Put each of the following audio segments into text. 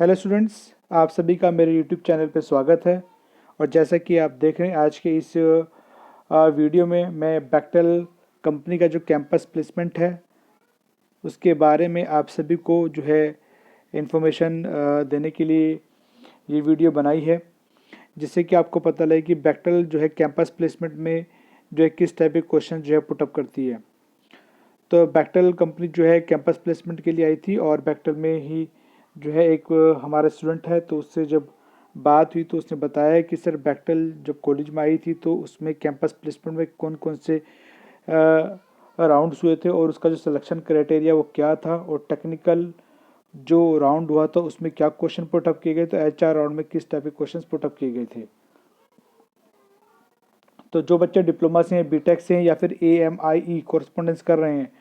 Hello students, आप सभी का मेरे यूट्यूब चैनल पे स्वागत है। और जैसा कि आप देख रहे हैं आज के इस वीडियो में मैं बेक्टेल कंपनी का जो कैंपस प्लेसमेंट है उसके बारे में आप सभी को जो है इन्फॉर्मेशन देने के लिए ये वीडियो बनाई है, जिससे कि आपको पता लगे कि बेक्टेल जो है कैंपस प्लेसमेंट में जो है किस टाइप के क्वेश्चन जो है पुटअप करती है। तो बेक्टेल कंपनी जो है कैंपस प्लेसमेंट के लिए आई थी और बेक्टेल में ही जो है एक हमारा स्टूडेंट है, तो उससे जब बात हुई तो उसने बताया कि सर बेक्टेल जब कॉलेज में आई थी तो उसमें कैंपस प्लेसमेंट में कौन कौन से राउंड्स हुए थे और उसका जो सिलेक्शन क्राइटेरिया वो क्या था, और टेक्निकल जो राउंड हुआ था उसमें क्या क्वेश्चन पुटअप किए गए, तो HR राउंड में किस टाइप के क्वेश्चन पुटअप किए गए थे। तो जो बच्चे डिप्लोमा से हैं, बीटेक से हैं या फिर AMIE कोरस्पोंडेंस कर रहे हैं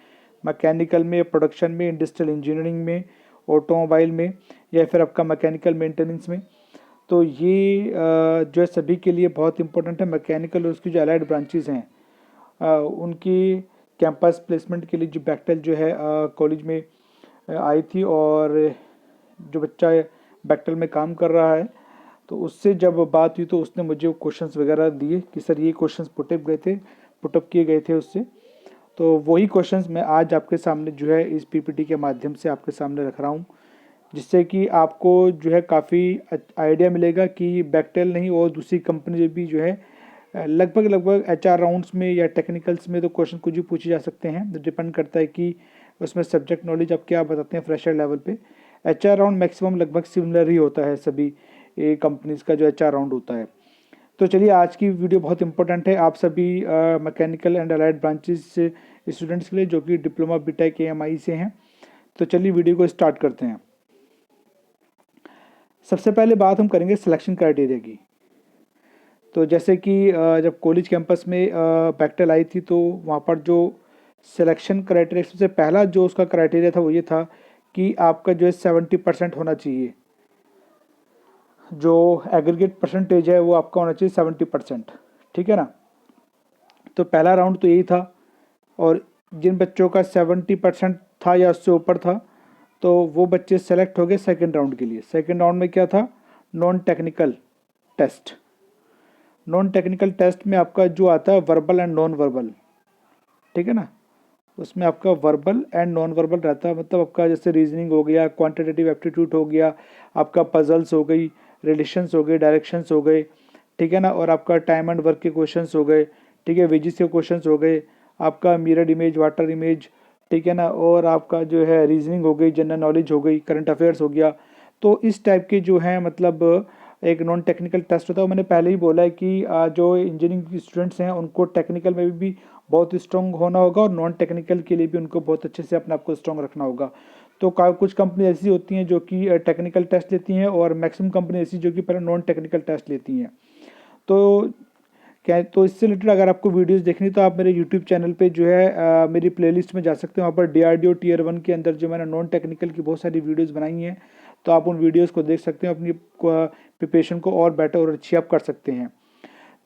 मैकेनिकल में, प्रोडक्शन में, इंडस्ट्रियल इंजीनियरिंग में, ऑटोमोबाइल में, या फिर आपका मैकेनिकल मेंटेनेंस में, तो ये जो है सभी के लिए बहुत इंपॉर्टेंट है। मैकेनिकल और उसकी जो अलाइड ब्रांचेस हैं उनकी कैंपस प्लेसमेंट के लिए जो बेक्टेल जो है कॉलेज में आई थी, और जो बच्चा बेक्टेल में काम कर रहा है तो उससे जब बात हुई तो उसने मुझे क्वेश्चंस वगैरह दिए कि सर ये क्वेश्चंस पुटअप किए गए थे उससे। तो वही क्वेश्चंस मैं आज आपके सामने जो है इस PPT के माध्यम से आपके सामने रख रहा हूँ, जिससे कि आपको जो है काफ़ी आइडिया मिलेगा कि बेक्टेल नहीं और दूसरी कंपनी भी जो है लगभग HR राउंड्स में या टेक्निकल्स में तो क्वेश्चन कुछ भी पूछे जा सकते हैं। तो डिपेंड करता है कि उसमें सब्जेक्ट नॉलेज आप क्या बताते हैं फ्रेशर लेवल पे। HR राउंड मैक्सिमम लगभग सिमिलर ही होता है सभी कंपनीज का जो HR राउंड होता है। तो चलिए, आज की वीडियो बहुत इंपॉर्टेंट है आप सभी मैकेनिकल एंड अलाइड ब्रांचेस से स्टूडेंट्स के लिए जो कि डिप्लोमा बीटेक AMI से हैं। तो चलिए वीडियो को स्टार्ट करते हैं। सबसे पहले बात हम करेंगे सिलेक्शन क्राइटेरिया की। तो जैसे कि जब कॉलेज कैंपस में बेक्टेल आई थी तो वहाँ पर जो सिलेक्शन क्राइटेरिया, सबसे पहला जो उसका क्राइटेरिया था वो ये था कि आपका जो है 70% होना चाहिए। जो एग्रीगेट परसेंटेज है वो आपका होना चाहिए 70%, ठीक है ना। तो पहला राउंड तो यही था, और जिन बच्चों का 70% था या उससे ऊपर था तो वो बच्चे सेलेक्ट हो गए सेकेंड राउंड के लिए। सेकेंड राउंड में क्या था, non technical test. Non technical test में आपका जो आता है वर्बल एंड नॉन वर्बल, ठीक है ना। उसमें आपका वर्बल एंड नॉन वर्बल रहता है, मतलब आपका जैसे रीजनिंग हो गया, क्वांटिटेटिव एप्टीट्यूड हो गया, आपका पजल्स हो गई, रिलेशंस हो गए, डायरेक्शंस हो गए, ठीक है ना, और आपका टाइम एंड वर्क के क्वेश्चंस हो गए, ठीक है, वेजिस के क्वेश्चंस हो गए, आपका मिरर इमेज, वाटर इमेज, ठीक है ना, और आपका जो है रीजनिंग हो गई, जनरल नॉलेज हो गई, करंट अफेयर्स हो गया। तो इस टाइप के जो है मतलब एक नॉन टेक्निकल टेस्ट होता है। मैंने पहले ही बोला है कि जो इंजीनियरिंग के स्टूडेंट्स हैं उनको टेक्निकल में भी बहुत स्ट्रॉन्ग होना होगा और नॉन टेक्निकल के लिए भी उनको बहुत अच्छे से अपने आप को स्ट्रॉन्ग रखना होगा। तो कुछ कंपनी ऐसी होती हैं जो कि टेक्निकल टेस्ट लेती हैं, और मैक्सिमम कंपनी ऐसी जो कि पहले नॉन टेक्निकल टेस्ट लेती हैं। तो क्या, तो इससे रिलेटेड अगर आपको वीडियोस देखनी तो आप मेरे यूट्यूब चैनल पे जो है मेरी प्लेलिस्ट में जा सकते हैं। वहाँ पर DRDO Tier 1 के अंदर जो मैंने नॉन टेक्निकल की बहुत सारी वीडियोस बनाई हैं, तो आप उन वीडियोस को देख सकते हैं, अपनी प्रिपरेशन को और बेटर और अच्छी आप कर सकते हैं।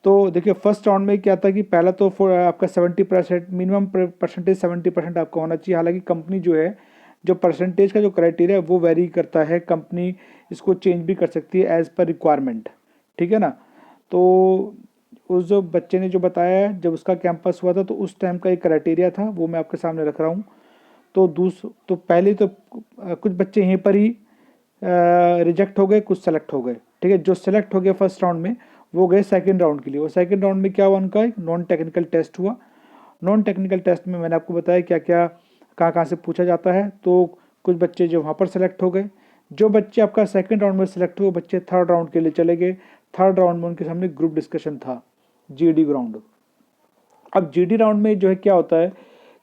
तो देखिए, फर्स्ट राउंड में क्या था कि पहला तो आपका 70% मिनिमम परसेंटेज 70% आपका होना चाहिए। हालांकि कंपनी जो है जो परसेंटेज का जो क्राइटेरिया है वो वेरी करता है, कंपनी इसको चेंज भी कर सकती है एज पर रिक्वायरमेंट, ठीक है ना। तो उस जो बच्चे ने जो बताया जब उसका कैंपस हुआ था तो उस टाइम का एक क्राइटेरिया था, वो मैं आपके सामने रख रहा हूँ। तो पहले तो कुछ बच्चे यहीं पर ही रिजेक्ट हो गए, कुछ सेलेक्ट हो गए, ठीक है। जो सेलेक्ट हो गए फर्स्ट राउंड में वो गए सेकंड राउंड के लिए, और सेकंड राउंड में क्या हुआ, उनका एक नॉन टेक्निकल टेस्ट हुआ। नॉन टेक्निकल टेस्ट में मैंने आपको बताया क्या क्या कहाँ कहाँ से पूछा जाता है। तो कुछ बच्चे जो वहाँ पर सेलेक्ट हो गए, जो बच्चे आपका सेकंड राउंड में सेलेक्ट हुए बच्चे थर्ड राउंड के लिए चले गए। थर्ड राउंड में उनके सामने ग्रुप डिस्कशन था, GD राउंड। अब GD राउंड में जो है क्या होता है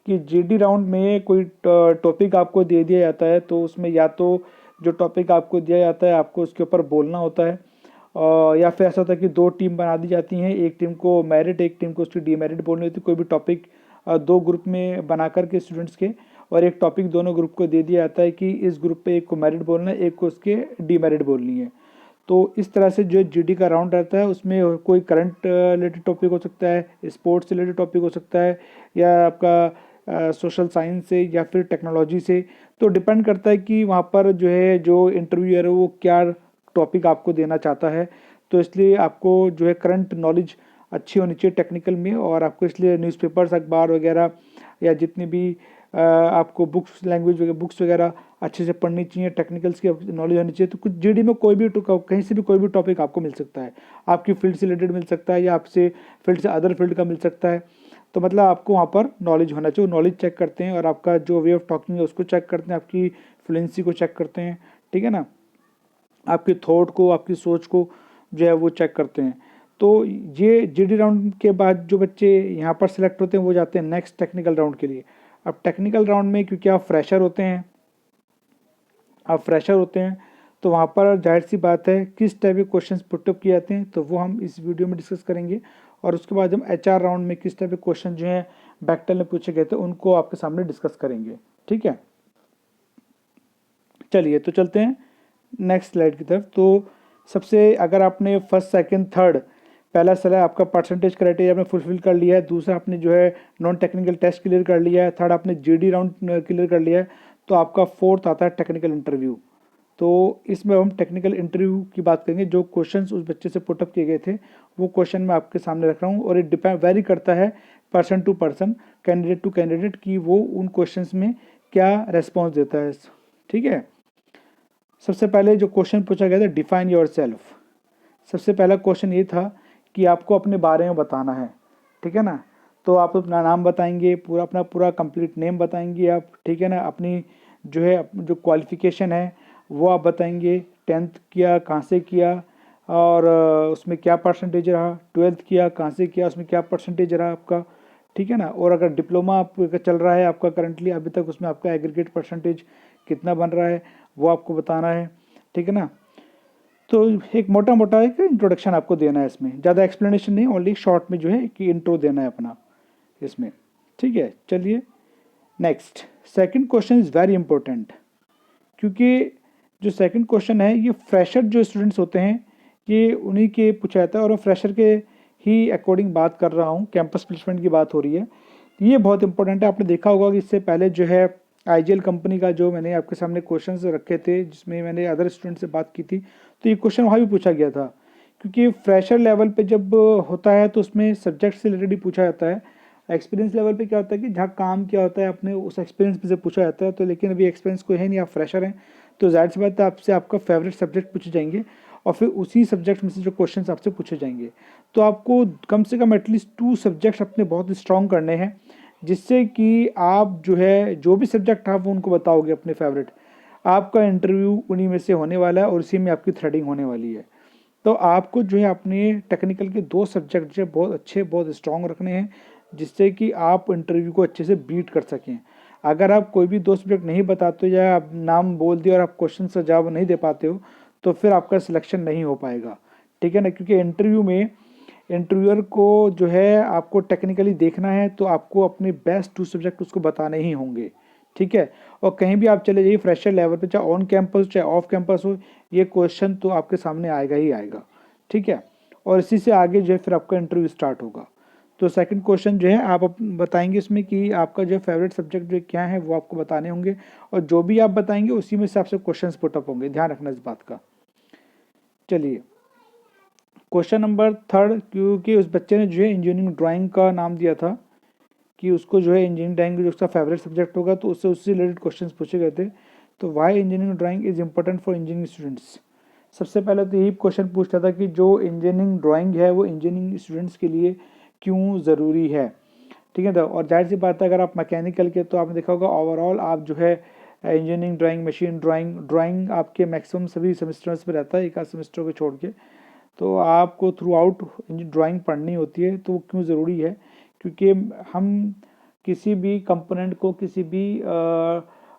कि GD राउंड में कोई टॉपिक आपको दे दिया जाता है, तो उसमें या तो जो टॉपिक आपको दिया जाता है आपको उसके ऊपर बोलना होता है, या फिर ऐसा होता है कि दो टीम बना दी जाती हैं, एक टीम को मेरिट, एक टीम को उसकी डीमेरिट बोलनी होती है। कोई भी टॉपिक दो ग्रुप में बना करके स्टूडेंट्स के, और एक टॉपिक दोनों ग्रुप को दे दिया जाता है कि इस ग्रुप पे एक को मेरिट बोलना है, एक को उसके डीमेरिट बोलनी है। तो इस तरह से जो GD का राउंड रहता है उसमें कोई करंट रिलेटेड टॉपिक हो सकता है, स्पोर्ट्स रिलेटेड टॉपिक हो सकता है, या आपका सोशल साइंस से या फिर टेक्नोलॉजी से। तो डिपेंड करता है कि वहाँ पर जो है जो इंटरव्यूअर है वो क्या टॉपिक आपको देना चाहता है। तो इसलिए आपको जो है करंट नॉलेज अच्छी होनी चाहिए टेक्निकल में, और आपको इसलिए न्यूज़पेपर्स, अखबार वगैरह या जितनी भी आपको बुक्स, लैंग्वेज वगैरह बुक्स वगैरह अच्छे से पढ़नी चाहिए, टेक्निकल्स की नॉलेज होनी चाहिए। तो कुछ जीडी में कोई भी कहीं से भी कोई भी टॉपिक आपको मिल सकता है, आपकी फील्ड से रिलेटेड मिल सकता है या आपसे फील्ड से अदर फील्ड का मिल सकता है। तो मतलब आपको वहाँ पर नॉलेज होना चाहिए, नॉलेज चेक करते हैं और आपका जो वे ऑफ टॉकिंग है उसको चेक करते हैं, आपकी फ्लुएंसी को चेक करते हैं, ठीक है ना, आपकी थॉट को, आपकी सोच को जो है वो चेक करते हैं। तो ये जीडी राउंड के बाद जो बच्चे यहाँ पर सिलेक्ट होते हैं वो जाते हैं नेक्स्ट टेक्निकल राउंड के लिए। अब टेक्निकल राउंड में क्योंकि आप फ्रेशर होते हैं, तो वहाँ पर जाहिर सी बात है किस टाइप के क्वेश्चंस पुटअप किए जाते हैं तो वो हम इस वीडियो में डिस्कस करेंगे। और उसके बाद हम एचआर राउंड में किस टाइप के क्वेश्चन जो हैं बैक्टेल में पूछे गए थे उनको आपके सामने डिस्कस करेंगे, ठीक है। चलिए तो चलते हैं नेक्स्ट स्लाइड की तरफ। तो सबसे अगर आपने फर्स्ट, सेकंड, थर्ड, पहला सलाह आपका परसेंटेज क्राइटेरिया आपने फुलफिल कर लिया है, दूसरा आपने जो है नॉन टेक्निकल टेस्ट क्लियर कर लिया है, थर्ड आपने जीडी राउंड क्लियर कर लिया है, तो आपका फोर्थ आता है टेक्निकल इंटरव्यू। तो इसमें हम टेक्निकल इंटरव्यू की बात करेंगे। जो क्वेश्चंस उस बच्चे से पुटअप किए गए थे वो क्वेश्चन मैं आपके सामने रख रहा हूँ, और ये डिपेंड वेरी करता है person to person, candidate to candidate, कि वो उन क्वेश्चंस में क्या रेस्पॉन्स देता है, ठीक है। सबसे पहले जो क्वेश्चन पूछा गया था, डिफाइन योर सेल्फ। सबसे पहला क्वेश्चन ये था कि आपको अपने बारे में बताना है, ठीक है ना। तो आप अपना नाम बताएंगे, अपना पूरा कंप्लीट नेम बताएंगे आप, ठीक है ना। अपनी जो है जो क्वालिफिकेशन है वो आप बताएंगे, 10th किया कहाँ से किया और उसमें क्या परसेंटेज रहा, 12th किया कहाँ से किया उसमें क्या परसेंटेज रहा आपका, ठीक है ना। और अगर डिप्लोमा आपका चल रहा है आपका करंटली अभी तक, उसमें आपका एग्रीगेट परसेंटेज कितना बन रहा है वो आपको बताना है, ठीक है ना। तो एक मोटा मोटा एक इंट्रोडक्शन आपको देना है इसमें, ज़्यादा एक्सप्लेनेशन नहीं, ओनली शॉर्ट में जो है कि इंट्रो देना है अपना इसमें, ठीक है। चलिए next, second question is very important, क्योंकि जो सेकंड क्वेश्चन है ये फ्रेशर जो स्टूडेंट्स होते हैं ये उन्हीं के पूछा जाता है, और मैं फ्रेशर के ही अकॉर्डिंग बात कर रहा हूँ, कैंपस प्लेसमेंट की बात हो रही है। ये बहुत इंपॉर्टेंट है। आपने देखा होगा कि इससे पहले जो है आईजीएल कंपनी का जो मैंने आपके सामने क्वेश्चंस रखे थे जिसमें मैंने अदर स्टूडेंट से बात की थी, तो ये क्वेश्चन वहाँ भी पूछा गया था। क्योंकि फ्रेशर लेवल पे जब होता है तो उसमें सब्जेक्ट से रिलेटेड ही पूछा जाता है। एक्सपीरियंस लेवल पे क्या होता है कि जहाँ काम क्या होता है अपने उस एक्सपीरियंस से पूछा जाता है। तो लेकिन अभी एक्सपीरियंस कोई है नहीं, आप फ्रेशर हैं, तो जाहिर सी बात है आपसे आपका फेवरेट सब्जेक्ट पूछे जाएंगे और फिर उसी सब्जेक्ट में से जो क्वेश्चन आपसे पूछे जाएंगे। तो आपको कम से कम एटलीस्ट 2 सब्जेक्ट्स अपने बहुत स्ट्रॉन्ग करने हैं, जिससे कि आप जो है जो भी सब्जेक्ट आप उनको बताओगे अपने फेवरेट, आपका इंटरव्यू उन्हीं में से होने वाला है और उसी में आपकी थ्रेडिंग होने वाली है। तो आपको जो है अपने टेक्निकल के 2 सब्जेक्ट जो है बहुत अच्छे, बहुत स्ट्रॉन्ग रखने हैं, जिससे कि आप इंटरव्यू को अच्छे से बीट कर सकें। अगर आप कोई भी 2 सब्जेक्ट नहीं बताते हो या आप नाम बोल दिए और आप क्वेश्चन का जवाब नहीं दे पाते हो तो फिर आपका सिलेक्शन नहीं हो पाएगा, ठीक है ना। क्योंकि इंटरव्यू में इंटरव्यूअर को जो है आपको टेक्निकली देखना है, तो आपको अपने बेस्ट 2 सब्जेक्ट उसको बताने ही होंगे, ठीक है। और कहीं भी आप चले जाइए फ्रेशर लेवल पे, चाहे ऑन कैंपस चाहे ऑफ कैंपस हो, ये क्वेश्चन तो आपके सामने आएगा ही आएगा, ठीक है। और इसी से आगे जो है फिर आपका इंटरव्यू स्टार्ट होगा। तो सेकंड क्वेश्चन जो है आप बताएंगे इसमें कि आपका जो फेवरेट सब्जेक्ट जो क्या है वो आपको बताने होंगे, और जो भी आप बताएंगे उसी में से आपसे क्वेश्चंस पुटअप होंगे, ध्यान रखना इस बात का। चलिए क्वेश्चन नंबर थर्ड, क्योंकि उस बच्चे ने जो है इंजीनियरिंग ड्राइंग का नाम दिया था कि उसको जो है इंजीनियरिंग ड्राइंग जो उसका फेवरेट सब्जेक्ट होगा, तो उससे रिलेटेड क्वेश्चंस पूछे गए थे। तो why engineering drawing is important for engineering students. सबसे पहले तो यही क्वेश्चन पूछता था कि जो इंजीनियरिंग ड्राइंग है वो इंजीनियरिंग स्टूडेंट्स के लिए क्यों ज़रूरी है, ठीक है। तो और जाहिर सी बात है अगर आप मैकेनिकल के, तो आपने देखा होगा ओवरऑल आप जो है इंजीनियरिंग ड्राइंग, मशीन ड्राइंग आपके मैक्सिमम सभी सेमेस्टर्स में रहता है, एक आध सेमेस्टर को छोड़ के। तो आपको थ्रू आउट ड्राइंग पढ़नी होती है। तो वो क्यों ज़रूरी है, क्योंकि हम किसी भी कंपोनेंट को, किसी भी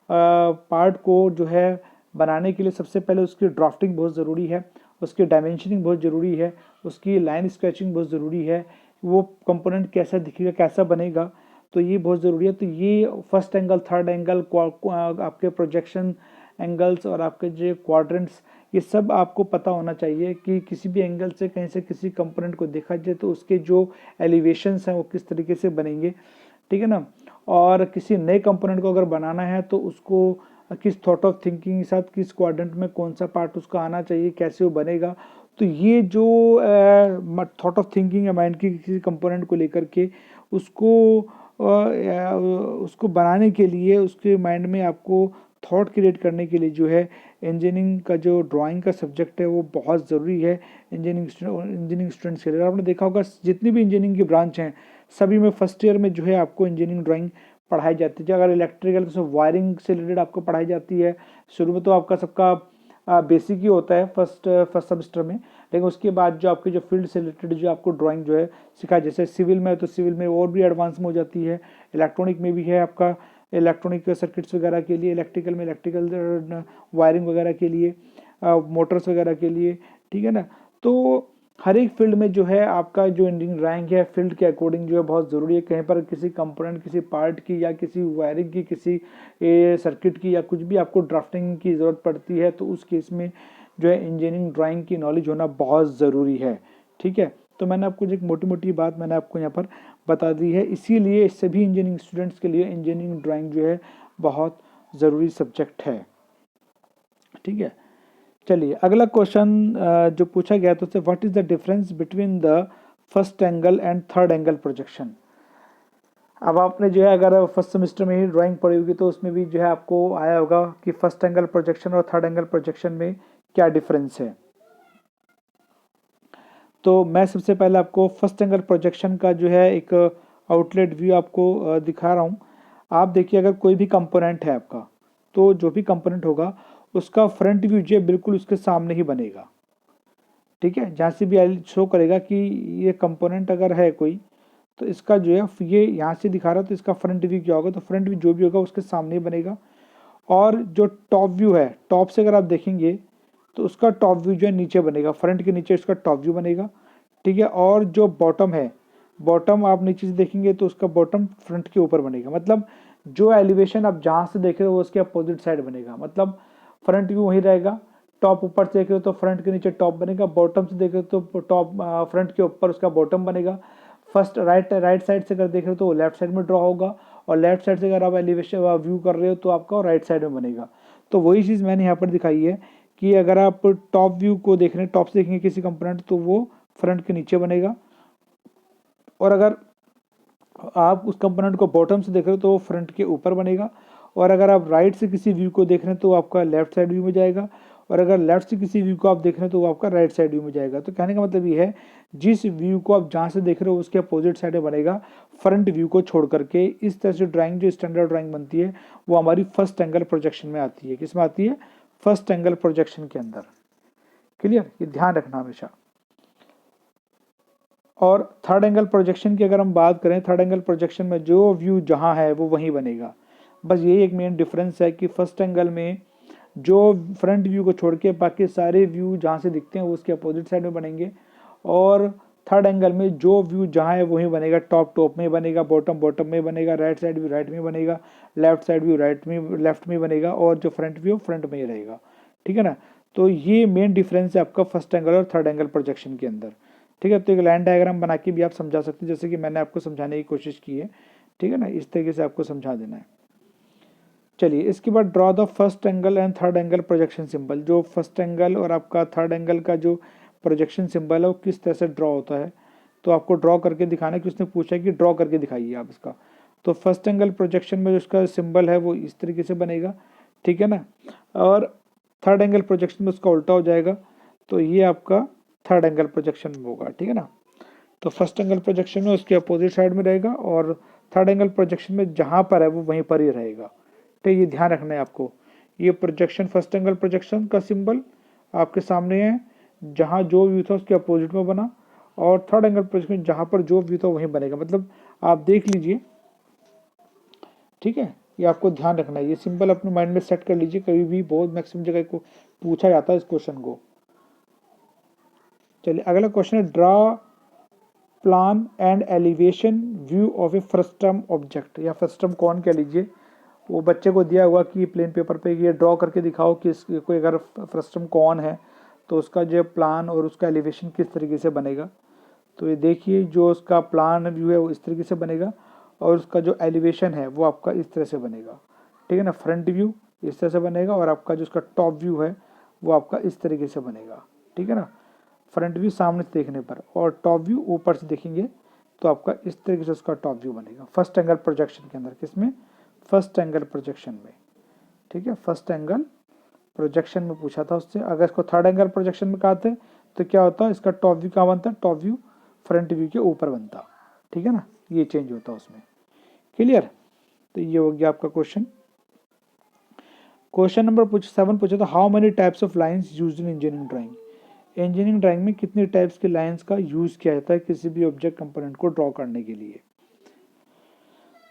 पार्ट को जो है बनाने के लिए सबसे पहले उसकी ड्राफ्टिंग बहुत ज़रूरी है, उसकी डायमेंशनिंग बहुत ज़रूरी है, उसकी लाइन स्केचिंग बहुत ज़रूरी है, वो कंपोनेंट कैसा दिखेगा, कैसा बनेगा, तो ये बहुत ज़रूरी है। तो ये फर्स्ट एंगल, थर्ड एंगल, आपके प्रोजेक्शन एंगल्स और आपके जो क्वाड्रेंट्स, ये सब आपको पता होना चाहिए कि किसी भी एंगल से कहीं से किसी कंपोनेंट को देखा जाए तो उसके जो एलिवेशंस हैं वो किस तरीके से बनेंगे। ठीक है ना। और किसी नए कंपोनेंट को अगर बनाना है तो उसको किस थॉट ऑफ थिंकिंग के साथ, किस क्वाड्रेंट में कौन सा पार्ट उसका आना चाहिए, कैसे वो बनेगा। तो ये जो थॉट ऑफ थिंकिंग है माइंड की किसी कंपोनेंट को लेकर के, उसको उसको बनाने के लिए, उसके माइंड में आपको थॉट क्रिएट करने के लिए जो है इंजीनियरिंग का जो ड्राइंग का सब्जेक्ट है वो बहुत ज़रूरी है इंजीनियरिंग स्टूडेंट्स के लिए। आपने देखा होगा जितनी भी इंजीनियरिंग की ब्रांच हैं सभी में फर्स्ट ईयर में जो है आपको इंजीनियरिंग ड्राइंग पढ़ाई जाती है। अगर इलेक्ट्रिकल तो वायरिंग से रिलेटेड आपको पढ़ाई जाती है। शुरू में तो आपका सबका बेसिक ही होता है फर्स्ट सेमेस्टर में, लेकिन उसके बाद जो आपके जो फील्ड से रिलेटेड जो आपको ड्राइंग जो है सिखाया, जैसे सिविल में है तो सिविल में और भी एडवांस में हो जाती है, इलेक्ट्रॉनिक में भी है आपका इलेक्ट्रॉनिक सर्किट्स वगैरह के लिए, इलेक्ट्रिकल में इलेक्ट्रिकल वायरिंग वगैरह के लिए, मोटर्स वगैरह के लिए, ठीक है ना। तो हर एक फील्ड में जो है आपका जो इंजीनियरिंग ड्राइंग है फील्ड के अकॉर्डिंग जो है बहुत ज़रूरी है। कहीं पर किसी कंपोनेंट, किसी पार्ट की या किसी वायरिंग की, किसी सर्किट की या कुछ भी आपको ड्राफ्टिंग की ज़रूरत पड़ती है तो उस केस में जो है इंजीनियरिंग ड्राइंग की नॉलेज होना बहुत ज़रूरी है, ठीक है। तो मैंने आपको एक मोटी मोटी बात मैंने आपको यहाँ पर बता दी है, इसीलिए सभी इंजीनियरिंग स्टूडेंट्स के लिए इंजीनियरिंग ड्राइंग जो है बहुत ज़रूरी सब्जेक्ट है, ठीक है। चलिए अगला क्वेश्चन जो पूछा गया तो उससे what is the difference between the first angle and third angle projection. अब आपने जो है अगर फर्स्ट सेमेस्टर में ही ड्राइंग पढ़ी होगी तो उसमें भी जो है आपको आया होगा कि फर्स्ट एंगल प्रोजेक्शन और थर्ड एंगल प्रोजेक्शन में क्या डिफरेंस है। तो मैं सबसे पहले आपको फर्स्ट एंगल प्रोजेक्शन का जो है एक आउटलेट व्यू आपको दिखा रहा हूँ। आप देखिए अगर कोई भी कंपोनेंट है आपका, तो जो भी कंपोनेंट होगा उसका फ्रंट व्यू जो है बिल्कुल उसके सामने ही बनेगा, ठीक है। जहाँ से भी शो करेगा कि ये कंपोनेंट अगर है कोई, तो इसका जो है ये यहाँ से दिखा रहा है तो इसका फ्रंट व्यू क्या होगा, तो फ्रंट व्यू जो भी होगा उसके सामने ही बनेगा। और जो टॉप व्यू है, टॉप से अगर आप देखेंगे तो उसका टॉप व्यू जो है नीचे बनेगा, फ्रंट के नीचे उसका टॉप व्यू बनेगा, ठीक है। और जो बॉटम है, बॉटम आप नीचे से देखेंगे तो उसका बॉटम फ्रंट के ऊपर बनेगा। मतलब जो एलिवेशन आप जहाँ से देख रहे हो वो उसके अपोजिट साइड बनेगा। मतलब फ्रंट व्यू वहीं रहेगा, टॉप ऊपर से देख रहे हो तो फ्रंट के नीचे टॉप बनेगा, बॉटम से देख रहे हो तो टॉप फ्रंट के ऊपर उसका बॉटम बनेगा। फर्स्ट राइट साइड से अगर देख रहे हो तो वो लेफ्ट साइड में ड्रॉ होगा, और लेफ्ट साइड से अगर आप एलिवेशन व्यू कर रहे हो तो आपका राइट साइड में बनेगा। तो वही चीज़ मैंने यहाँ पर दिखाई है कि अगर आप टॉप व्यू को देख रहे हैं, टॉप से देखेंगे किसी कंपोनेंट तो वो फ्रंट के नीचे बनेगा, और अगर आप उस कंपोनेंट को बॉटम से देख रहे हो तो वो फ्रंट के ऊपर बनेगा, और अगर आप राइट से किसी व्यू को देख रहे हैं तो आपका लेफ्ट साइड व्यू में जाएगा, और अगर लेफ्ट से किसी व्यू को आप देख रहे हैं तो वो आपका राइट साइड व्यू में जाएगा। तो कहने का मतलब ये है जिस व्यू को आप जहाँ से देख रहे हो उसके अपोजिट साइड में बनेगा फ्रंट व्यू को छोड़ करके। इस तरह से ड्राइंग जो स्टैंडर्ड ड्राइंग बनती है वो हमारी फर्स्ट एंगल प्रोजेक्शन में आती है। किस में आती है? फर्स्ट एंगल प्रोजेक्शन के अंदर। क्लियर? ये ध्यान रखना हमेशा। और थर्ड एंगल प्रोजेक्शन की अगर हम बात करें, थर्ड एंगल प्रोजेक्शन में जो व्यू जहाँ है वो वहीं बनेगा। बस यही एक मेन डिफरेंस है कि फर्स्ट एंगल में जो फ्रंट व्यू को छोड़ के बाकी सारे व्यू जहाँ से दिखते हैं वो उसके अपोजिट साइड में बनेंगे, और थर्ड एंगल में जो व्यू जहाँ है वहीं बनेगा। टॉप में बनेगा, बॉटम में बनेगा, राइट साइड व्यू राइट में बनेगा, लेफ्ट साइड व्यू लेफ्ट में बनेगा, और जो फ्रंट व्यू फ्रंट में ही रहेगा, ठीक है ना। तो ये मेन डिफरेंस है आपका फर्स्ट एंगल और थर्ड एंगल प्रोजेक्शन के अंदर, ठीक है। तो एक लाइन डायग्राम बना के भी आप समझा सकते हैं, जैसे कि मैंने आपको समझाने की कोशिश की है, ठीक है ना। इस तरीके से आपको समझा देना है। चलिए इसके बाद draw the first angle and third angle projection symbol. जो फर्स्ट एंगल और आपका थर्ड एंगल का जो प्रोजेक्शन सिंबल है वो किस तरह से ड्रॉ होता है, तो आपको ड्रॉ करके दिखाना है कि उसने पूछा है कि ड्रॉ करके दिखाइए आप इसका। तो फर्स्ट एंगल प्रोजेक्शन में जो उसका सिंबल है वो इस तरीके से बनेगा, ठीक है ना। और थर्ड एंगल प्रोजेक्शन में उसका उल्टा हो जाएगा, तो ये आपका थर्ड एंगल प्रोजेक्शन में होगा, ठीक है ना। तो फर्स्ट एंगल प्रोजेक्शन में उसके अपोजिट साइड में रहेगा, और थर्ड एंगल प्रोजेक्शन में जहाँ पर है वो वहीं पर ही रहेगा। तो ये ध्यान रखना है आपको। ये प्रोजेक्शन फर्स्ट एंगल प्रोजेक्शन का सिंबल आपके सामने है, जहाँ जो व्यू था उसके अपोजिट में बना, और थर्ड एंगल प्रोजेक्शन जहाँ पर जो व्यू था वहीं बनेगा। मतलब आप देख लीजिए, ठीक है। ये आपको ध्यान रखना है, ये सिंबल अपने माइंड में सेट कर लीजिए। कभी भी बहुत मैक्सिमम जगह को पूछा जाता है इस क्वेश्चन को। चलिए अगला क्वेश्चन है draw plan and elevation view of A frustum object, या फ्रस्टम कौन कह लीजिए। वो बच्चे को दिया हुआ कि प्लेन पेपर पे ये ड्रॉ करके दिखाओ कि कोई अगर फ्रस्टम कौन है तो उसका जो प्लान और उसका एलिवेशन किस तरीके से बनेगा। तो ये देखिए जो उसका प्लान व्यू है वो इस तरीके से बनेगा, और उसका जो एलिवेशन है वो आपका इस तरह से बनेगा, ठीक है ना। फ्रंट व्यू इस तरह से बनेगा और आपका जो उसका टॉप व्यू है वो आपका इस तरीके से बनेगा, ठीक है ना। फ्रंट व्यू सामने से देखने पर और टॉप व्यू ऊपर से देखेंगे तो आपका इस तरीके से उसका टॉप व्यू बनेगा फर्स्ट एंगल प्रोजेक्शन के अंदर। किसमें? फर्स्ट एंगल प्रोजेक्शन में, ठीक है। फर्स्ट एंगल प्रोजेक्शन में पूछा था उससे। अगर इसको थर्ड एंगल प्रोजेक्शन में कहा थे तो क्या होता है, इसका टॉप व्यू कहाँ बनता है, टॉप व्यू फ्रंट व्यू के ऊपर बनता, ठीक है ना। ये चेंज होता उसमें, क्लियर। तो ये हो गया आपका क्वेश्चन। क्वेश्चन नंबर 7 पूछा था, how many types of lines used in engineering drawing. Engineering drawing में कितने टाइप्स के लाइंस का यूज किया जाता है किसी भी ऑब्जेक्ट कंपोनेंट को ड्रॉ करने के लिए।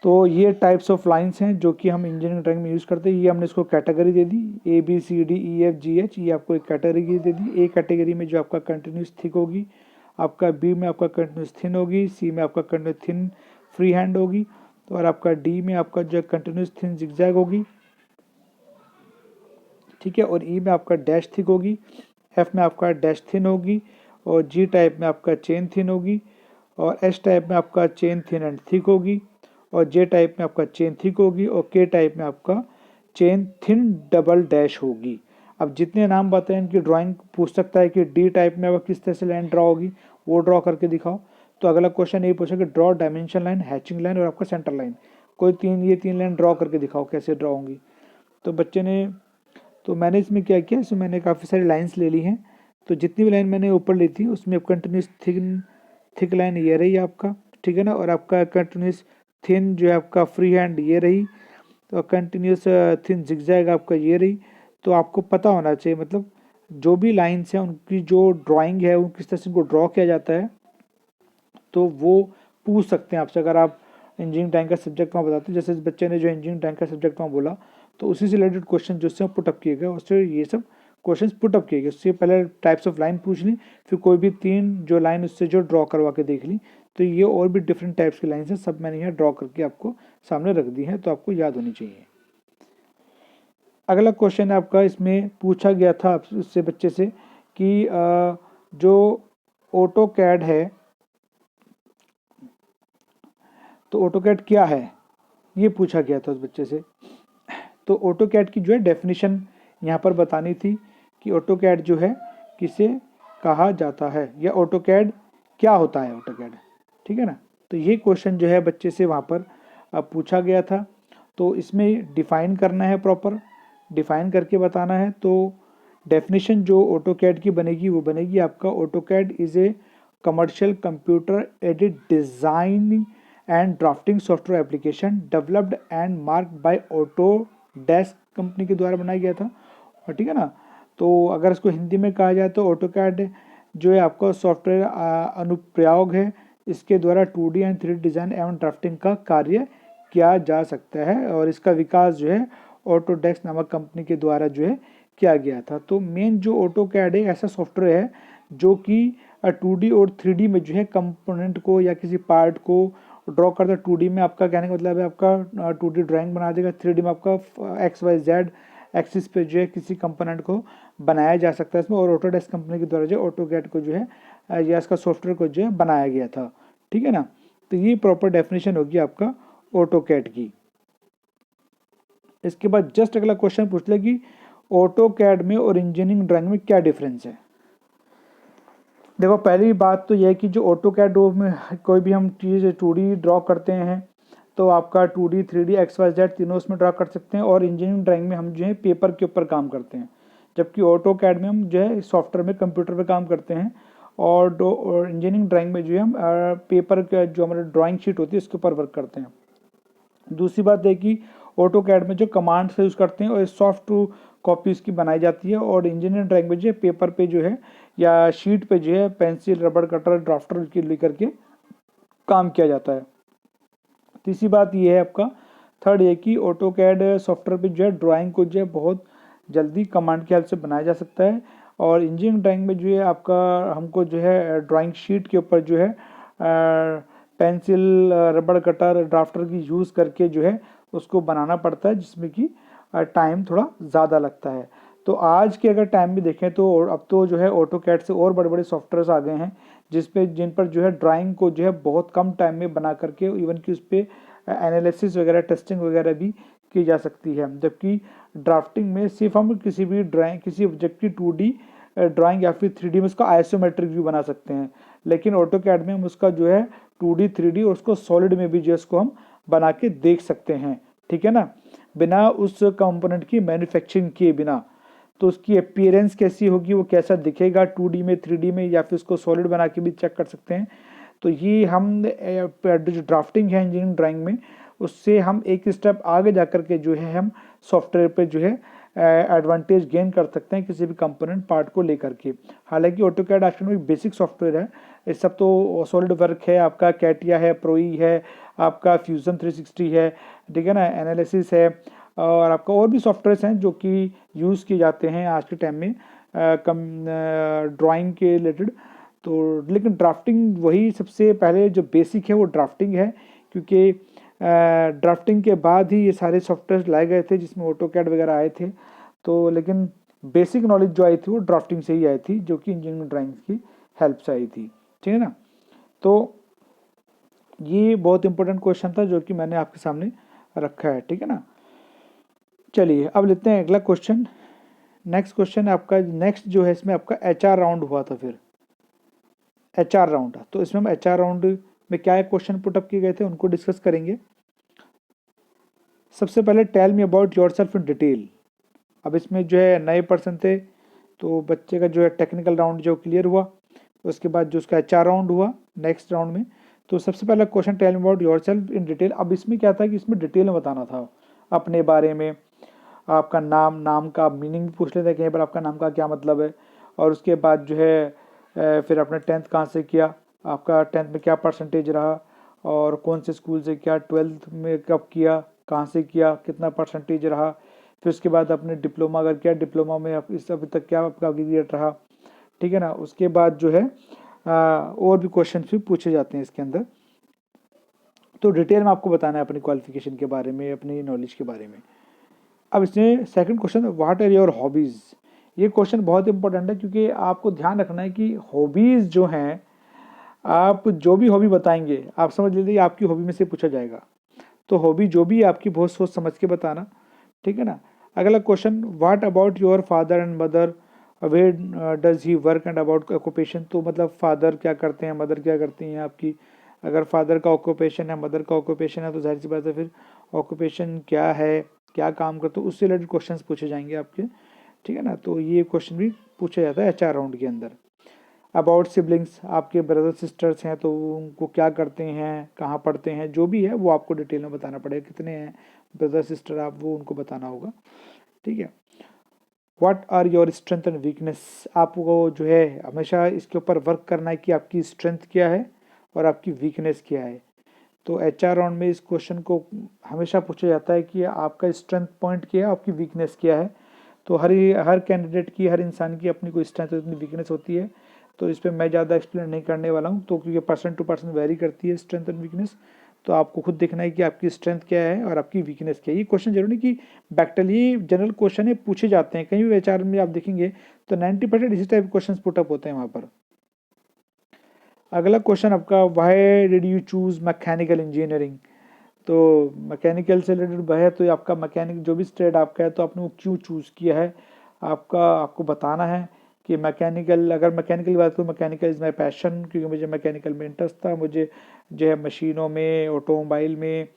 तो ये टाइप्स ऑफ लाइंस हैं जो कि हम इंजीनियरिंग ड्राइंग में यूज़ करते हैं। ये हमने इसको कैटेगरी दे दी, ABCDEFGH, ये आपको एक category they the. A category में जो आपका कंटिन्यूस थिक होगी, आपका बी में आपका कंटिन्यूस थिन होगी, सी में आपका कंटिन्यूस थिन फ्री हैंड होगी, तो और आपका डी में आपका जो कंटिन्यूस थिन जिगजैग होगी, ठीक है। और ई में आपका डैश थिक होगी, एफ में आपका डैश थिन होगी, और जी टाइप में आपका चेन थिन होगी, और एस टाइप में आपका चेन थिन एंड थिक होगी, और जे टाइप में आपका चेन थिक होगी, और के टाइप में आपका चेन थिन डबल डैश होगी। अब जितने नाम बताए इनकी ड्राइंग पूछ सकता है कि डी टाइप में अब किस तरह से लाइन ड्रॉ होगी, वो ड्रॉ करके दिखाओ। तो अगला क्वेश्चन ये पूछा कि draw dimension line, hatching line और आपका सेंटर लाइन। कोई ये तीन लाइन ड्रॉ करके दिखाओ कैसे ड्रॉ होंगी। तो बच्चे ने, तो मैंने इसमें क्या किया, इसमें मैंने काफ़ी सारी लाइन्स ले ली हैं। तो जितनी भी लाइन मैंने ऊपर ली थी उसमें कंटिन्यूस थिक लाइन ये रही आपका, ठीक है ना। और आपका कंटिन्यूस थिन जो है आपका फ्री हैंड ये रही, तो कंटिन्यूस थिन जिगजैग आपका ये रही। तो आपको पता होना चाहिए, मतलब जो भी लाइन्स हैं उनकी जो ड्राइंग है वो किस तरह से उनको ड्रॉ किया जाता है, तो वो पूछ सकते हैं आपसे। अगर आप इंजीनियरिंग ड्राइंग का सब्जेक्ट वहाँ बताते हैं, जैसे इस बच्चे ने जो इंजीनियरिंग ड्राइंग का सब्जेक्ट वहाँ बोला, तो उसी से रिलेटेड क्वेश्चन जो से पुटअप किए गए, उससे ये सब क्वेश्चन पुटअप किए गए। उससे पहले टाइप्स ऑफ लाइन पूछ ली, फिर कोई भी तीन जो लाइन उससे जो ड्रॉ करवा के देख ली। तो ये और भी डिफरेंट टाइप्स की लाइन है, सब मैंने यहाँ ड्रॉ करके आपको सामने रख दी है, तो आपको याद होनी चाहिए। अगला क्वेश्चन आपका इसमें पूछा गया था उससे बच्चे से कि जो ऑटो कैड है, तो ऑटो कैड क्या है, ये पूछा गया था उस बच्चे से। तो ऑटो कैड की जो है डेफिनेशन यहाँ पर बतानी थी कि ऑटो कैड जो है किसे कहा जाता है, या ऑटो कैड क्या होता है, ऑटो कैड, ठीक है ना। तो ये क्वेश्चन जो है बच्चे से वहाँ पर पूछा गया था। तो इसमें डिफाइन करना है, प्रॉपर डिफाइन करके बताना है। तो डेफिनेशन जो ऑटो कैड की बनेगी वो बनेगी आपका, auto CAD is a commercial computer aided design and drafting software application developed and mark by Autodesk company के द्वारा बनाया गया था, और ठीक है ना। तो अगर इसको हिंदी में कहा जाए तो ऑटो कैड जो है आपका सॉफ्टवेयर अनुप्रयोग है, इसके द्वारा 2D एंड 3D डिज़ाइन एवं ड्राफ्टिंग का कार्य किया जा सकता है, और इसका विकास जो है ऑटोडेस्क नामक कंपनी के द्वारा जो है किया गया था। तो मेन जो ऑटो कैड है ऐसा सॉफ्टवेयर है जो कि 2D और 3D में जो है कंपोनेंट को या किसी पार्ट को ड्रॉ करता है। 2D में आपका कहने का मतलब है आपका 2D ड्राइंग बना देगा, 3D में आपका XYZ एक्सिस पे जो है किसी कंपोनेंट को बनाया जा सकता है इसमें। और ऑटोडेस्क कंपनी के द्वारा जो ऑटो कैड को जो है या इसका सॉफ्टवेयर को जो है बनाया गया था, ठीक है ना। तो ये प्रॉपर डेफिनेशन होगी आपका ऑटो कैड की। इसके बाद जस्ट अगला क्वेश्चन पूछ ले कि ऑटो कैड में और इंजीनियरिंग ड्राइंग में क्या डिफरेंस है। देखो पहली बात तो यह है कि जो ऑटो कैड में कोई भी हम चीज़ 2D ड्रॉ करते हैं तो आपका 2D 3D XYZ तीनों उसमें ड्रॉ कर सकते हैं, और इंजीनियरिंग ड्राइंग में हम जो है पेपर के ऊपर काम करते हैं, जबकि ऑटो कैड में हम जो है सॉफ्टवेयर में कंप्यूटर पे काम करते हैं, और इंजीनियरिंग ड्राइंग में जो है हम पेपर का जो हमारा ड्राइंग शीट होती है उसके ऊपर वर्क करते हैं। दूसरी बात है कि ऑटो कैड में जो कमांड्स यूज़ करते हैं और सॉफ्ट कॉपी उसकी बनाई जाती है, और इंजीनियरिंग ड्राइंग में जो है पेपर पे जो है या शीट पे जो है पेंसिल रबड़ कटर ड्राफ्टर के लेकर के काम किया जाता है। तीसरी बात ये है आपका, थर्ड ये कि ऑटो कैड सॉफ्टवेयर पे जो है ड्राइंग को जो है बहुत जल्दी कमांड की हेल्प से बनाया जा सकता है, और इंजीनियरिंग ड्राइंग में जो है आपका हमको जो है ड्राइंग शीट के ऊपर जो है पेंसिल रबड़ कटर ड्राफ्टर की यूज़ करके जो है उसको बनाना पड़ता है, जिसमें कि टाइम थोड़ा ज़्यादा लगता है। तो आज के अगर टाइम में देखें तो अब तो जो है ऑटो कैड से और बड़े बड़े सॉफ्टवेयर्स आ गए हैं जिन पर जो है ड्राइंग को जो है बहुत कम टाइम में बना करके इवन कि उस पर एनालिसिस वगैरह, टेस्टिंग वगैरह भी की जा सकती है। जबकि ड्राफ्टिंग में सिर्फ हम किसी भी ड्राइंग, किसी ऑब्जेक्ट की 2D ड्राइंग या फिर 3D में उसका आइसोमेट्रिक व्यू बना सकते हैं, लेकिन ऑटोकैड में हम उसका जो है 2D 3D और उसको सॉलिड में भी जो है उसको हम बना के देख सकते हैं, ठीक है ना, बिना उस कंपोनेंट की मैन्युफैक्चरिंग किए बिना। तो उसकी अपीयरेंस कैसी होगी, वो कैसा दिखेगा 2D में 3D में, या फिर उसको सॉलिड बना के भी चेक कर सकते हैं। तो ये हम जो ड्राफ्टिंग है इंजीनियरिंग ड्राइंग में, उससे हम एक स्टेप आगे जा कर के जो है हम सॉफ्टवेयर पे जो है एडवांटेज गेन कर सकते हैं किसी भी कंपोनेंट पार्ट को लेकर के। हालांकि ऑटोकैड एक्चुअल में एक बेसिक सॉफ्टवेयर है, ये सब तो सॉलिड वर्क है आपका, कैटिया है, प्रोई है, आपका फ्यूजन 360 है, ठीक है ना, एनालिसिस है, और आपका और भी सॉफ्टवेयर हैं जो कि यूज़ किए जाते हैं आज के टाइम में कम ड्राइंग के रिलेटेड। तो लेकिन ड्राफ्टिंग वही सबसे पहले जो बेसिक है वो ड्राफ्टिंग है, क्योंकि ड्राफ्टिंग के बाद ही ये सारे सॉफ्टवेयर लाए गए थे जिसमें ऑटोकैड वगैरह आए थे। तो लेकिन बेसिक नॉलेज जो आई थी वो ड्राफ्टिंग से ही आई थी, जो कि इंजीनियरिंग ड्राइंग की हेल्प से आई थी, ठीक है ना। तो ये बहुत इंपॉर्टेंट क्वेश्चन था जो कि मैंने आपके सामने रखा है, ठीक है ना। चलिए अब लेते हैं अगला क्वेश्चन। नेक्स्ट क्वेश्चन है आपका, नेक्स्ट जो है इसमें आपका HR राउंड हुआ था, फिर HR राउंड। तो इसमें हम HR राउंड में क्या क्वेश्चन पुटअप किए गए थे उनको डिस्कस करेंगे। सबसे पहले tell me about yourself in detail. अब इसमें जो है नए पर्सन थे, तो बच्चे का जो है टेक्निकल राउंड जो क्लियर हुआ, उसके बाद जो उसका HR राउंड हुआ नेक्स्ट राउंड में। तो सबसे पहला question tell me about yourself in detail. अब इसमें क्या था कि इसमें डिटेल में बताना था अपने बारे में, आपका नाम, नाम का मीनिंग भी पूछ लेते हैं कहीं पर, आपका नाम का क्या मतलब है, और उसके बाद जो है फिर आपने 10th कहाँ से किया, आपका 10th में क्या परसेंटेज रहा, और कौन से स्कूल से किया, 12th में कब किया, कहाँ से किया, कितना परसेंटेज रहा, फिर उसके बाद आपने डिप्लोमा अगर किया, डिप्लोमा में आप इस अभी तक क्या आपका ग्रेड रहा, ठीक है ना। उसके बाद जो है और भी क्वेश्चन भी पूछे जाते हैं इसके अंदर। तो डिटेल में आपको बताना है अपनी क्वालिफिकेशन के बारे में, अपनी नॉलेज के बारे में। अब इसमें second question, what are your hobbies. ये क्वेश्चन बहुत इंपॉर्टेंट है, क्योंकि आपको ध्यान रखना है कि हॉबीज़ जो हैं, आप जो भी हॉबी बताएंगे आप समझ लीजिए आपकी हॉबी में से पूछा जाएगा। तो हॉबी जो भी है आपकी बहुत सोच समझ के बताना, ठीक है ना। अगला question, what about your father and mother, where does he work and about occupation. तो मतलब फादर क्या करते हैं, मदर क्या करती हैं आपकी। अगर फादर का ऑक्यूपेशन है, मदर का ऑक्यूपेशन है, तो जाहिर सी बात है फिर ऑक्यूपेशन क्या है, क्या काम करते हो, उससे रिलेटेड क्वेश्चन पूछे जाएंगे आपके, ठीक है ना। तो ये क्वेश्चन भी पूछा जाता है HR राउंड के अंदर। अबाउट सिबलिंग्स, आपके ब्रदर सिस्टर्स हैं तो उनको क्या करते हैं, कहाँ पढ़ते हैं, जो भी है वो आपको डिटेल में बताना पड़ेगा, कितने हैं ब्रदर सिस्टर, आप वो उनको बताना होगा, ठीक है। What are your strength and weakness. आपको जो है हमेशा इसके ऊपर वर्क करना है कि आपकी स्ट्रेंथ क्या है और आपकी वीकनेस क्या है। तो HR राउंड में इस क्वेश्चन को हमेशा पूछा जाता है कि आपका स्ट्रेंथ पॉइंट क्या है, आपकी वीकनेस क्या है। तो हर कैंडिडेट की, हर इंसान की अपनी कोई स्ट्रेंथ अपनी वीकनेस होती है। तो इस पर मैं ज़्यादा एक्सप्लेन नहीं करने वाला हूँ, तो क्योंकि पर्सन टू पर्सन वेरी करती है स्ट्रेंथ एंड वीकनेस। तो आपको खुद देखना है कि आपकी स्ट्रेंथ क्या है और आपकी वीकनेस क्या है। ये क्वेश्चन जरूरी कि बैक्टल, ये जनरल क्वेश्चन है, पूछे जाते हैं कहीं भी HR में आप देखेंगे तो 90% इसी टाइप क्वेश्चन पुटअप होते हैं वहाँ पर। अगला क्वेश्चन आपका, why did you choose mechanical engineering. तो मैकेनिकल से रिलेटेड है, तो आपका मैकेनिक जो भी स्ट्रेट आपका है तो आपने वो क्यों चूज़ किया है, आपको बताना है कि मैकेनिकल, अगर मैकेनिकल की बात करूँ, मैकेनिकल इज़ माई पैशन, क्योंकि मुझे मैकेनिकल में इंटरेस्ट था। मुझे जो है मशीनों में, ऑटोमोबाइल में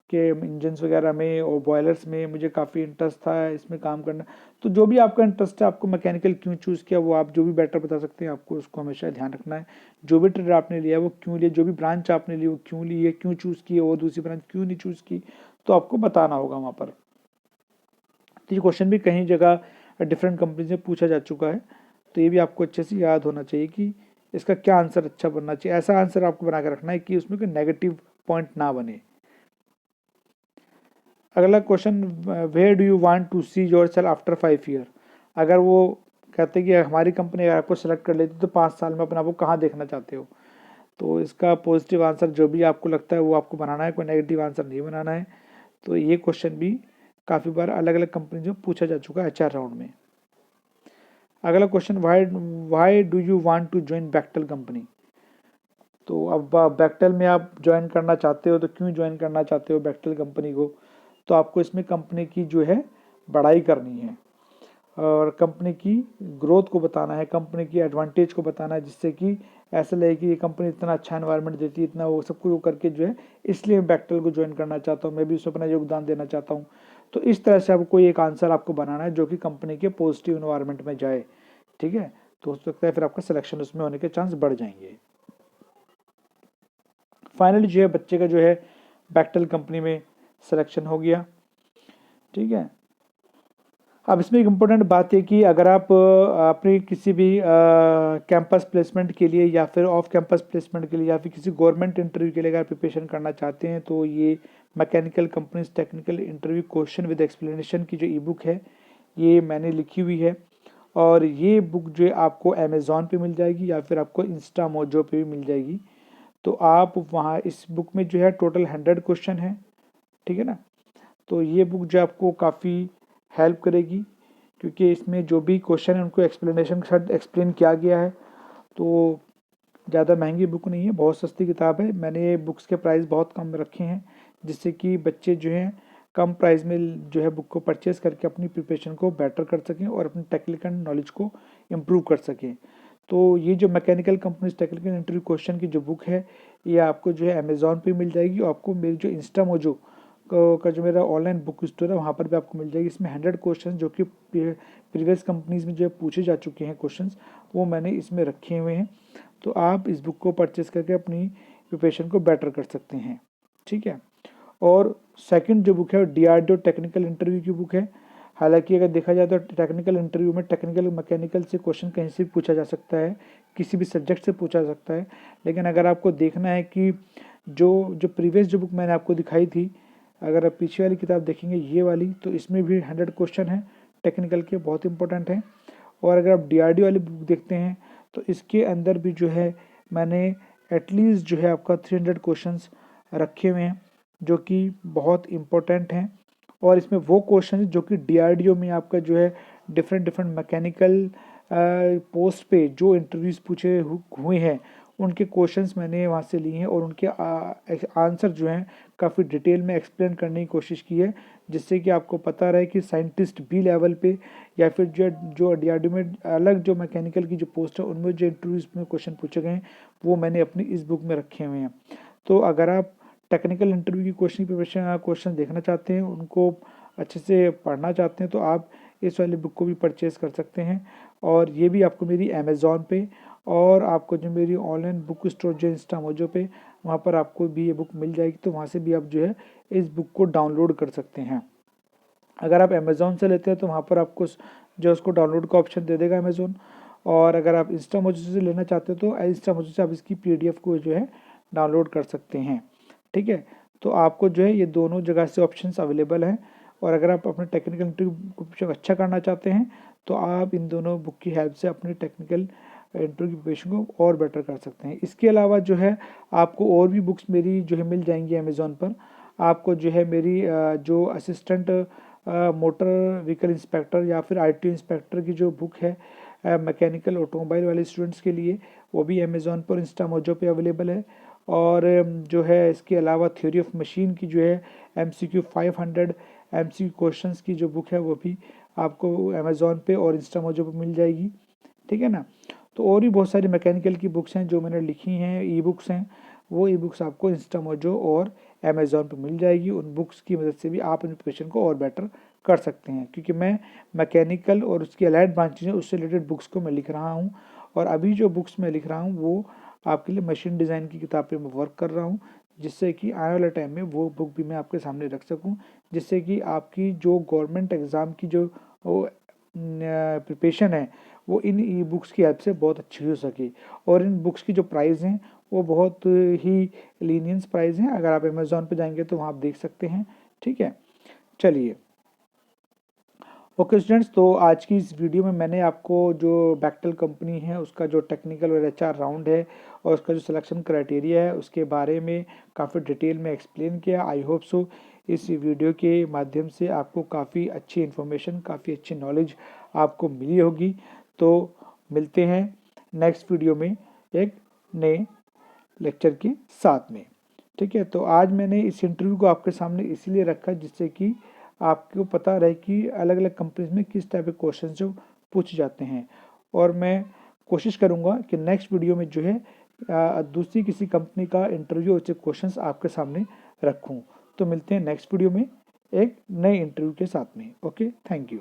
के इंजन्स वगैरह में और बॉयलर्स में मुझे काफ़ी इंटरेस्ट था इसमें काम करना। तो जो भी आपका इंटरेस्ट है, आपको मैकेनिकल क्यों चूज़ किया वो आप जो भी बेटर बता सकते हैं, आपको उसको हमेशा ध्यान रखना है। जो भी ट्रेड आपने लिया वो क्यों लिया, जो भी ब्रांच आपने ली वो क्यों ली है, क्यों चूज़ की है, और दूसरी ब्रांच क्यों नहीं चूज़ की, तो आपको बताना होगा वहाँ पर। तो ये क्वेश्चन भी कहीं जगह डिफरेंट कंपनी से पूछा जा चुका है, तो ये भी आपको अच्छे से याद होना चाहिए कि इसका क्या आंसर अच्छा बनना चाहिए। ऐसा आंसर आपको बना के रखना है कि उसमें कोई नेगेटिव पॉइंट ना बने। अगला question, where do you want to see yourself after 5 year. अगर वो कहते हैं कि हमारी कंपनी अगर आपको सेलेक्ट कर लेती तो 5 साल में अपने आप को कहाँ देखना चाहते हो, तो इसका पॉजिटिव आंसर जो भी आपको लगता है वो आपको बनाना है, कोई नेगेटिव आंसर नहीं बनाना है। तो ये क्वेश्चन भी काफ़ी बार अलग अलग कंपनी में पूछा जा चुका है HR राउंड में। अगला question, why do you want to join Bechtel company. तो अब बेक्टल में आप ज्वाइन करना चाहते हो तो क्यों ज्वाइन करना चाहते हो बेक्टल कंपनी को, तो आपको इसमें कंपनी की जो है बड़ाई करनी है और कंपनी की ग्रोथ को बताना है, कंपनी की एडवांटेज को बताना है, जिससे कि ऐसा लगे कि ये कंपनी इतना अच्छा एनवायरनमेंट देती है, इतना वो सब कुछ करके जो है, इसलिए मैं बेक्टल को ज्वाइन करना चाहता हूँ, मैं भी उसमें अपना योगदान देना चाहता हूँ। तो इस तरह से आपको कोई एक आंसर आपको बनाना है जो कि कंपनी के पॉजिटिव एनवायरनमेंट में जाए। ठीक है, तो हो सकता है फिर आपका सिलेक्शन उसमें होने के चांस बढ़ जाएंगे। फाइनली जो है बच्चे का जो है बेक्टल कंपनी में सिलेक्शन हो गया। ठीक है, अब इसमें एक इम्पोर्टेंट बात है कि अगर आप अपनी किसी भी कैंपस प्लेसमेंट के लिए या फिर ऑफ कैंपस प्लेसमेंट के लिए या फिर किसी गवर्नमेंट इंटरव्यू के लिए अगर प्रिपरेशन करना चाहते हैं तो ये mechanical companies technical interview question with explanation की जो ई बुक है ये मैंने लिखी हुई है, और ये बुक जो है आपको अमेज़ॉन पे मिल जाएगी या फिर आपको इंस्टा मोजो पे भी मिल जाएगी। तो आप वहाँ इस बुक में जो है टोटल 100 क्वेश्चन है। ठीक है ना, तो ये बुक जो आपको काफ़ी हेल्प करेगी क्योंकि इसमें जो भी क्वेश्चन है उनको एक्सप्लेनेशन के साथ एक्सप्लेन किया गया है। तो ज़्यादा महंगी बुक नहीं है, बहुत सस्ती किताब है। मैंने बुक्स के प्राइस बहुत कम रखे हैं जिससे कि बच्चे जो हैं कम प्राइस में जो है बुक को परचेस करके अपनी प्रिपरेशन को बेटर कर सकें और अपनी टेक्निकल नॉलेज को इम्प्रूव कर सकें। तो ये जो mechanical companies technical interview question की जो बुक है ये आपको जो है अमेज़ॉन पे मिल जाएगी, और आपको मेरी जो इंस्टा मोजो का जो मेरा ऑनलाइन बुक स्टोर है वहाँ पर भी आपको मिल जाएगी। इसमें 100 क्वेश्चन जो कि प्रीवियस कंपनीज में जो है पूछे जा चुके हैं क्वेश्चंस, वो मैंने इसमें रखे हुए हैं। तो आप इस बुक को परचेस करके अपनी प्रिपरेशन को बेटर कर सकते हैं। ठीक है, और सेकंड जो बुक है वो DRDO टेक्निकल इंटरव्यू की बुक है। हालांकि अगर देखा जाए तो टेक्निकल इंटरव्यू में टेक्निकल मैकेनिकल से क्वेश्चन कहीं से भी पूछा जा सकता है, किसी भी सब्जेक्ट से पूछा जा सकता है। लेकिन अगर आपको देखना है कि जो जो प्रीवियस जो बुक मैंने आपको दिखाई थी, अगर आप पीछे वाली किताब देखेंगे ये वाली, तो इसमें भी 100 क्वेश्चन है टेक्निकल के, बहुत इंपॉर्टेंट है। और अगर आप DRDO वाली बुक देखते हैं तो इसके अंदर भी जो है मैंने एटलीस्ट जो है आपका 300 क्वेश्चंस रखे हुए हैं जो कि बहुत इम्पोर्टेंट हैं। और इसमें वो क्वेश्चन जो कि DRDO में आपका जो है डिफरेंट डिफरेंट मैकेनिकल पोस्ट पे जो इंटरव्यूज़ पूछे हुए हैं उनके क्वेश्चंस मैंने वहाँ से लिए हैं, और उनके आंसर जो हैं काफ़ी डिटेल में एक्सप्लेन करने की कोशिश की है, जिससे कि आपको पता रहे कि साइंटिस्ट बी लेवल पे या फिर जो DRDO में अलग जो मैकेनिकल की जो पोस्ट है उनमें जो इंटरव्यूज़ में क्वेश्चन पूछे गए हैं वो मैंने अपनी इस बुक में रखे हुए हैं। तो अगर आप टेक्निकल इंटरव्यू की क्वेश्चन देखना चाहते हैं, उनको अच्छे से पढ़ना चाहते हैं, तो आप इस वाली बुक को भी परचेज़ कर सकते हैं। और ये भी आपको मेरी अमेज़ॉन पे और आपको जो मेरी ऑनलाइन बुक स्टोर जो इंस्टा मोजो पे, वहाँ पर आपको भी ये बुक मिल जाएगी। तो वहाँ से भी आप जो है इस बुक को डाउनलोड कर सकते हैं। अगर आप अमेज़ॉन से लेते हैं तो वहाँ पर आपको जो उसको डाउनलोड का ऑप्शन दे देगा अमेज़ॉन, और अगर आप इंस्टा मोजो से लेना चाहते हो तो इंस्टा मोजो से आप इसकी PDF को जो है डाउनलोड कर सकते हैं। ठीक है, तो आपको जो है ये दोनों जगह से ऑप्शंस अवेलेबल हैं। और अगर आप अपने टेक्निकल इंटरव्यू को अच्छा करना चाहते हैं तो आप इन दोनों बुक की हेल्प से अपने टेक्निकल इंटरव्यू की प्रिपरेशन को और बेटर कर सकते हैं। इसके अलावा जो है आपको और भी बुक्स मेरी जो है मिल जाएंगी अमेज़ॉन पर। आपको जो है मेरी जो असिस्टेंट मोटर व्हीकल इंस्पेक्टर या फिर RTO इंस्पेक्टर की जो बुक है मैकेनिकल ऑटोमोबाइल वाले स्टूडेंट्स के लिए, वो भी अमेज़ॉन पर इंस्टा मोजो पे अवेलेबल है। और जो है इसके अलावा थ्योरी ऑफ मशीन की जो है MCQ 500 MCQ क्वेश्चंस की जो बुक है वो भी आपको अमेज़ॉन पे और इंस्टा मोजो पे मिल जाएगी। ठीक है ना, तो और भी बहुत सारी मैकेनिकल की बुक्स हैं जो मैंने लिखी हैं, ई बुक्स हैं, वो ई बुक्स आपको इंस्टा मोजो और अमेज़ॉन पे मिल जाएगी। उन बुक्स की मदद से भी आप अपनी प्रिपरेशन को और बेटर कर सकते हैं, क्योंकि मैं मैकेनिकल और उसकी अलाइड ब्रांचेज हैं उससे रिलेटेड बुक्स को मैं लिख रहा हूँ। और अभी जो बुक्स मैं लिख रहा हूँ वो आपके लिए मशीन डिज़ाइन की किताब पे मैं वर्क कर रहा हूँ, जिससे कि आने वाले टाइम में वो बुक भी मैं आपके सामने रख सकूँ, जिससे कि आपकी जो गवर्नमेंट एग्ज़ाम की जो प्रिपरेशन है वो इन ई बुक्स की हेल्प से बहुत अच्छी हो सके। और इन बुक्स की जो प्राइस हैं वो बहुत ही लीनियंस प्राइस हैं, अगर आप अमेज़ॉन पे जाएंगे तो वहाँ आप देख सकते हैं। ठीक है, चलिए ओके स्टूडेंट्स, तो आज की इस वीडियो में मैंने आपको जो बेक्टल कंपनी है उसका जो टेक्निकल और HR राउंड है और उसका जो सिलेक्शन क्राइटेरिया है उसके बारे में काफ़ी डिटेल में एक्सप्लेन किया। आई होप सो इस वीडियो के माध्यम से आपको काफ़ी अच्छी इन्फॉर्मेशन, काफ़ी अच्छी नॉलेज आपको मिली होगी। तो मिलते हैं नेक्स्ट वीडियो में एक नए लेक्चर के साथ में। ठीक है, तो आज मैंने इस इंटरव्यू को आपके सामने इसीलिए रखा जिससे कि आपको पता रहे कि अलग अलग कंपनीज में किस टाइप के क्वेश्चन जो पूछे जाते हैं। और मैं कोशिश करूँगा कि नेक्स्ट वीडियो में जो है दूसरी किसी कंपनी का इंटरव्यू अच्छे क्वेश्चंस आपके सामने रखूँ। तो मिलते हैं नेक्स्ट वीडियो में एक नए इंटरव्यू के साथ में। Okay, thank you.